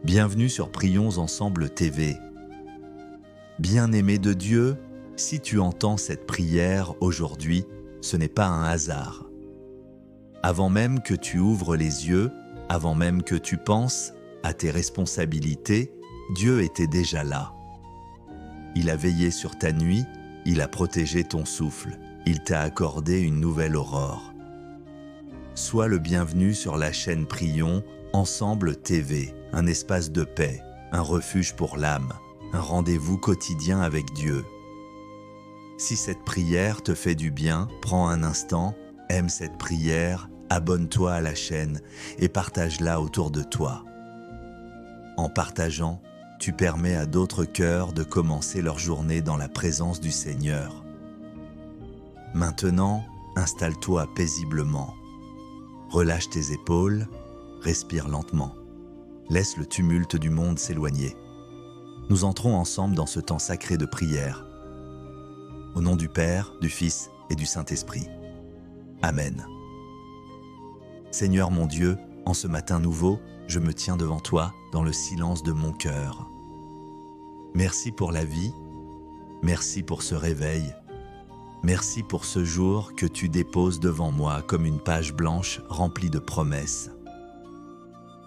Bienvenue sur Prions Ensemble TV. Bien-aimé de Dieu, si tu entends cette prière aujourd'hui, ce n'est pas un hasard. Avant même que tu ouvres les yeux, avant même que tu penses à tes responsabilités, Dieu était déjà là. Il a veillé sur ta nuit, il a protégé ton souffle, il t'a accordé une nouvelle aurore. Sois le bienvenu sur la chaîne Prions Ensemble TV, un espace de paix, un refuge pour l'âme, un rendez-vous quotidien avec Dieu. Si cette prière te fait du bien, prends un instant, aime cette prière, abonne-toi à la chaîne et partage-la autour de toi. En partageant, tu permets à d'autres cœurs de commencer leur journée dans la présence du Seigneur. Maintenant, installe-toi paisiblement. Relâche tes épaules, respire lentement. Laisse le tumulte du monde s'éloigner. Nous entrons ensemble dans ce temps sacré de prière. Au nom du Père, du Fils et du Saint-Esprit. Amen. Seigneur mon Dieu, en ce matin nouveau, je me tiens devant toi dans le silence de mon cœur. Merci pour la vie, merci pour ce réveil, merci pour ce jour que tu déposes devant moi comme une page blanche remplie de promesses.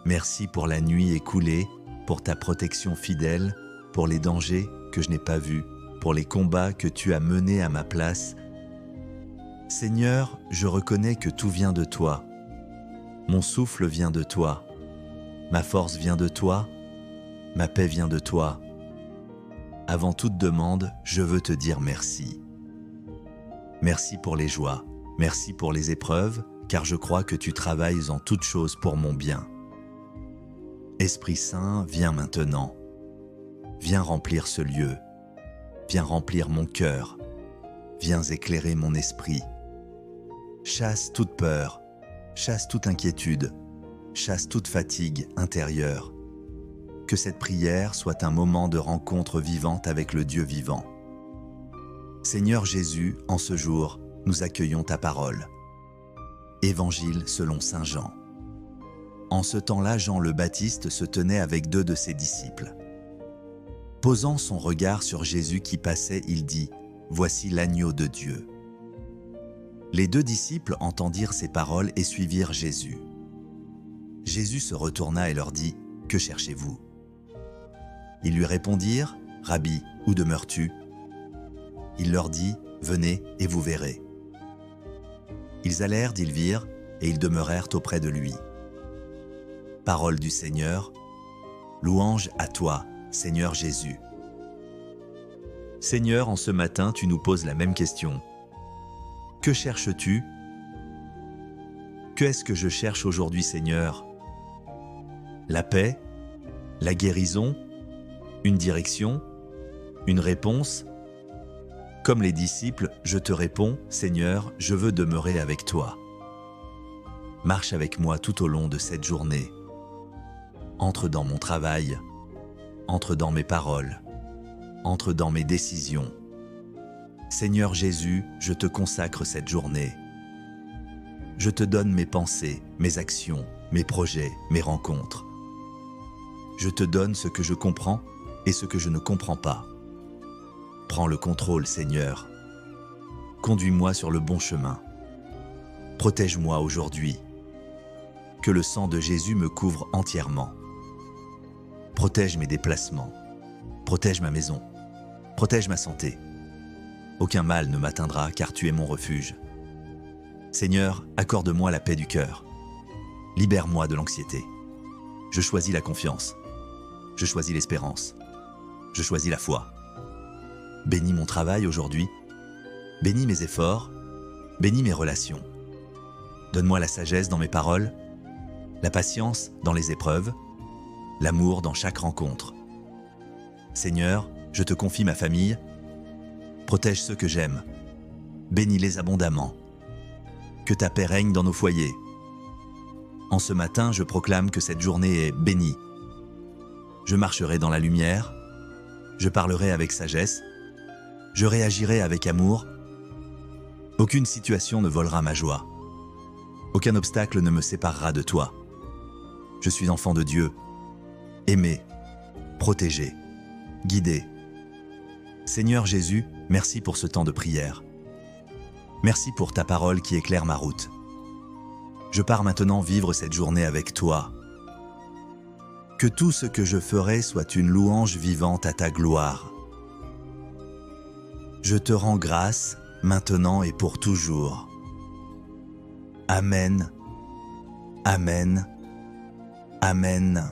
Merci pour la nuit écoulée, pour ta protection fidèle, pour les dangers que je n'ai pas vus, pour les combats que tu as menés à ma place. Seigneur, je reconnais que tout vient de toi. Mon souffle vient de toi. Ma force vient de toi. Ma paix vient de toi. Avant toute demande, je veux te dire merci. Merci pour les joies, merci pour les épreuves, car je crois que tu travailles en toutes choses pour mon bien. Esprit Saint, viens maintenant. Viens remplir ce lieu. Viens remplir mon cœur. Viens éclairer mon esprit. Chasse toute peur, chasse toute inquiétude, chasse toute fatigue intérieure. Que cette prière soit un moment de rencontre vivante avec le Dieu vivant. Seigneur Jésus, en ce jour, nous accueillons ta parole. Évangile selon saint Jean. En ce temps-là, Jean le Baptiste se tenait avec 2 de ses disciples. Posant son regard sur Jésus qui passait, il dit « Voici l'agneau de Dieu ». Les 2 disciples entendirent ces paroles et suivirent Jésus. Jésus se retourna et leur dit « Que cherchez-vous » Ils lui répondirent « Rabbi, où demeures-tu » Il leur dit « Venez et vous verrez ». Ils allèrent, ils virent, et ils demeurèrent auprès de lui. Parole du Seigneur, louange à toi, Seigneur Jésus. Seigneur, en ce matin, tu nous poses la même question. Que cherches-tu? Que est-ce que je cherche aujourd'hui, Seigneur? La paix? La guérison? Une direction? Une réponse? Comme les disciples, je te réponds, Seigneur, je veux demeurer avec toi. Marche avec moi tout au long de cette journée. Entre dans mon travail, entre dans mes paroles, entre dans mes décisions. Seigneur Jésus, je te consacre cette journée. Je te donne mes pensées, mes actions, mes projets, mes rencontres. Je te donne ce que je comprends et ce que je ne comprends pas. Prends le contrôle, Seigneur. Conduis-moi sur le bon chemin. Protège-moi aujourd'hui. Que le sang de Jésus me couvre entièrement. Protège mes déplacements. Protège ma maison. Protège ma santé. Aucun mal ne m'atteindra car tu es mon refuge. Seigneur, accorde-moi la paix du cœur. Libère-moi de l'anxiété. Je choisis la confiance. Je choisis l'espérance. Je choisis la foi. Bénis mon travail aujourd'hui. Bénis mes efforts. Bénis mes relations. Donne-moi la sagesse dans mes paroles, la patience dans les épreuves, l'amour dans chaque rencontre. Seigneur, je te confie ma famille. Protège ceux que j'aime. Bénis-les abondamment. Que ta paix règne dans nos foyers. En ce matin, je proclame que cette journée est bénie. Je marcherai dans la lumière. Je parlerai avec sagesse. Je réagirai avec amour. Aucune situation ne volera ma joie. Aucun obstacle ne me séparera de toi. Je suis enfant de Dieu. aimer, protéger, guider. Seigneur Jésus, merci pour ce temps de prière. Merci pour ta parole qui éclaire ma route. Je pars maintenant vivre cette journée avec toi. Que tout ce que je ferai soit une louange vivante à ta gloire. Je te rends grâce, maintenant et pour toujours. Amen. Amen. Amen.